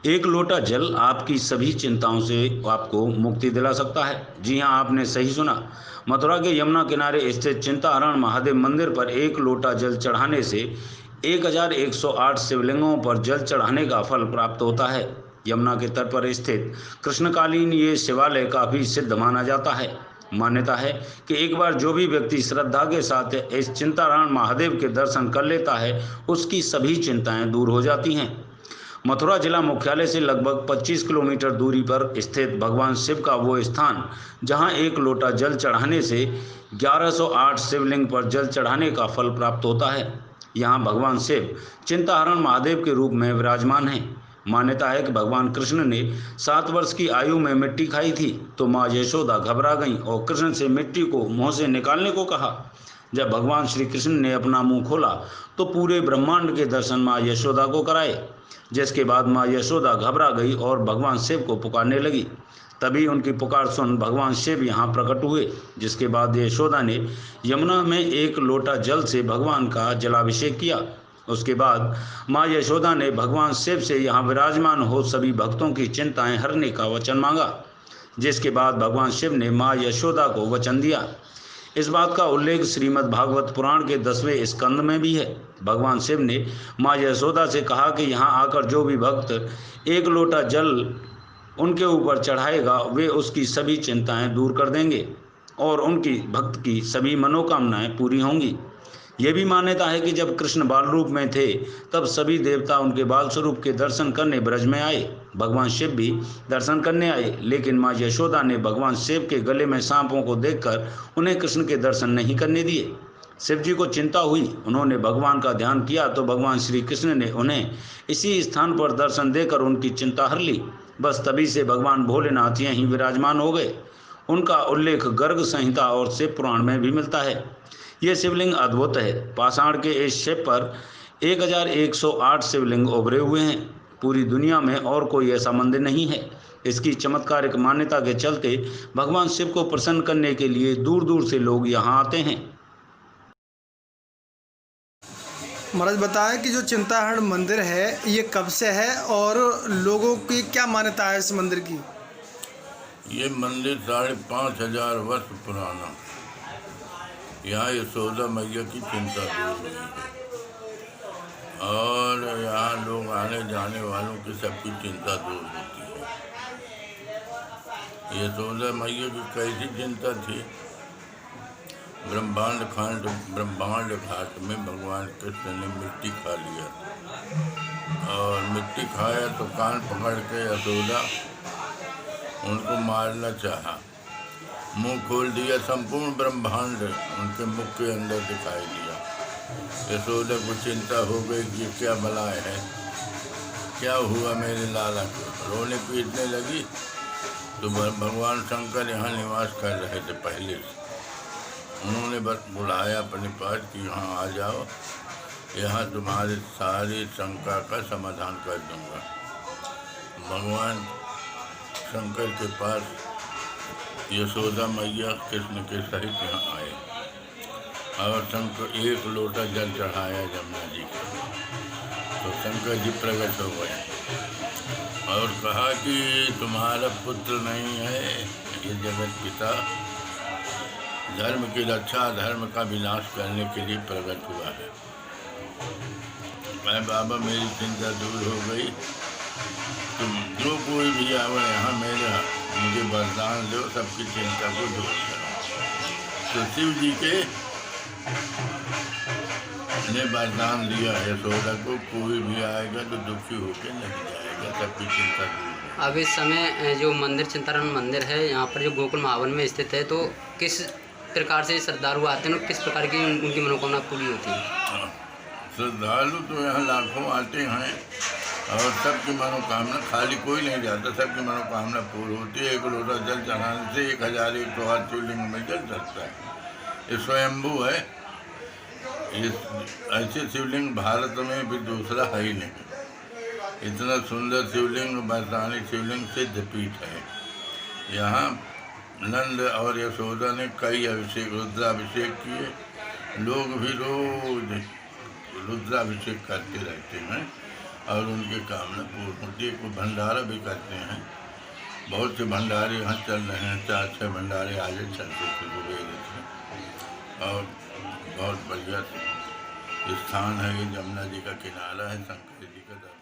एक लोटा जल आपकी सभी चिंताओं से आपको मुक्ति दिला सकता है। जी हाँ, आपने सही सुना। मथुरा के यमुना किनारे स्थित चिंताहरण महादेव मंदिर पर एक लोटा जल चढ़ाने से 1108 शिवलिंगों पर जल चढ़ाने का फल प्राप्त होता है। यमुना के तट पर स्थित कृष्णकालीन ये शिवालय काफी सिद्ध माना जाता है। मान्यता है कि एक बार जो भी व्यक्ति श्रद्धा के साथ इस चिंताहरण महादेव के दर्शन कर लेता है, उसकी सभी चिंताएं दूर हो जाती हैं। मथुरा जिला मुख्यालय से लगभग 25 किलोमीटर दूरी पर स्थित भगवान शिव का वो स्थान जहां एक लोटा जल चढ़ाने से 1108 शिवलिंग पर जल चढ़ाने का फल प्राप्त होता है। यहां भगवान शिव चिंताहरण महादेव के रूप में विराजमान हैं। मान्यता है कि भगवान कृष्ण ने 7 वर्ष की आयु में मिट्टी खाई थी, तो माँ यशोदा घबरा गईं और कृष्ण से मिट्टी को मुंह से निकालने को कहा। जब भगवान श्री कृष्ण ने अपना मुंह खोला तो पूरे ब्रह्मांड के दर्शन माँ यशोदा को कराए, जिसके बाद माँ यशोदा घबरा गई और भगवान शिव को पुकारने लगी। तभी उनकी पुकार सुन भगवान शिव यहाँ प्रकट हुए, जिसके बाद यशोदा ने यमुना में एक लोटा जल से भगवान का जलाभिषेक किया। उसके बाद माँ यशोदा ने भगवान शिव से यहाँ विराजमान हो सभी भक्तों की चिंताएं हरने का वचन मांगा, जिसके बाद भगवान शिव ने माँ यशोदा को वचन दिया। इस बात का उल्लेख श्रीमद् भागवत पुराण के 10वें स्कंद में भी है। भगवान शिव ने माँ यशोदा से कहा कि यहाँ आकर जो भी भक्त एक लोटा जल उनके ऊपर चढ़ाएगा, वे उसकी सभी चिंताएं दूर कर देंगे और उनकी भक्त की सभी मनोकामनाएं पूरी होंगी। ये भी मान्यता है कि जब कृष्ण बाल रूप में थे, तब सभी देवता उनके बाल स्वरूप के दर्शन करने ब्रज में आए। भगवान शिव भी दर्शन करने आए, लेकिन माँ यशोदा ने भगवान शिव के गले में सांपों को देखकर उन्हें कृष्ण के दर्शन नहीं करने दिए। शिव जी को चिंता हुई, उन्होंने भगवान का ध्यान किया तो भगवान श्री कृष्ण ने उन्हें इसी स्थान पर दर्शन देकर उनकी चिंता हर ली। बस तभी से भगवान भोलेनाथ यहीं विराजमान हो गए। उनका उल्लेख गर्ग संहिता और शिव पुराण में भी मिलता है। ये शिवलिंग अद्भुत है। पाषाण के इस शिव पर 1108 शिवलिंग उभरे हुए हैं। पूरी दुनिया में और कोई ऐसा मंदिर नहीं है। इसकी चमत्कारिक मान्यता के चलते भगवान शिव को प्रसन्न करने के लिए दूर दूर से लोग यहाँ आते हैं। महाराज बताएं कि जो चिंताहरण मंदिर है ये कब से है और लोगों की क्या मान्यता है इस मंदिर की? ये मंदिर 5,500 वर्ष पुराना। यहाँ यशोदा मैया की चिंता दूर हुई है और यहाँ लोग आने जाने वालों की सबकी चिंता दूर होती है। यशोदा मैया की कैसी चिंता थी? ब्रह्मांड घाट में भगवान कृष्ण ने मिट्टी खा लिया और मिट्टी खाया तो कान पकड़ के यशोदा उनको मारना चाहा। मुंह खोल दिया, संपूर्ण ब्रह्मांड उनके मुख के अंदर दिखाई दिया। यशोदा को चिंता हो गई कि क्या बलाए है, क्या हुआ मेरे लाला को। रोने पीटने लगी तो भगवान शंकर यहाँ निवास कर रहे थे पहले से। उन्होंने बस बुलाया अपने पास कि यहाँ आ जाओ, यहाँ तुम्हारी सारी शंका का समाधान कर दूंगा। भगवान शंकर के पास यशोदा मैया कृष्ण के सहित यहाँ आए और शंकर एक लोटा जल चढ़ाया जमुना जी को। तो शंकर जी प्रकट हो गए और कहा कि तुम्हारा पुत्र नहीं है, ये जगत पिता धर्म की रक्षा, धर्म का विनाश करने के लिए प्रकट हुआ है। मैं बाबा मेरी चिंता दूर हो गई, तुम जो कोई भी आवे यहाँ मुझे वरदान दो, सबकी चिंता को दूर करो। तो शिव जी के ने वरदान दिया है यशोदा को, कोई भी आएगा तो दुखी होकर नहीं जाएगा, सबकी चिंता दूर है। अब इस समय जो मंदिर चिंताहरण मंदिर है यहाँ पर जो गोकुल महावन में स्थित है, तो किस प्रकार से श्रद्धालु आते हैं और किस प्रकार की उनकी मनोकामना पूरी होती है? श्रद्धालु तो यहाँ लाखों आते हैं और सबकी मनोकामना, खाली कोई नहीं जाता, सबकी मनोकामना पूरी होती है। एक लोटा जल चढ़ाने से 1108 शिवलिंग में जल चढ़ता है। ये स्वयंभू है। ये ऐसे शिवलिंग भारत में भी दूसरा है ही नहीं। इतना सुंदर शिवलिंग बरसानी शिवलिंग सिद्धपीठ है। यहाँ नंद और यशोदा ने कई अभिषेक, रुद्राभिषेक किए। लोग भी रोज रुद्राभिषेक करते रहते हैं और उनकी कामना पूर्ण होती है। कोई भंडारा भी करते हैं, बहुत से भंडारे यहाँ चल रहे हैं, 4-6 भंडारे आगे चलते थे सुबह से। और बहुत बढ़िया स्थान है ये, जमुना जी का किनारा है, शंकर जी का दरबार।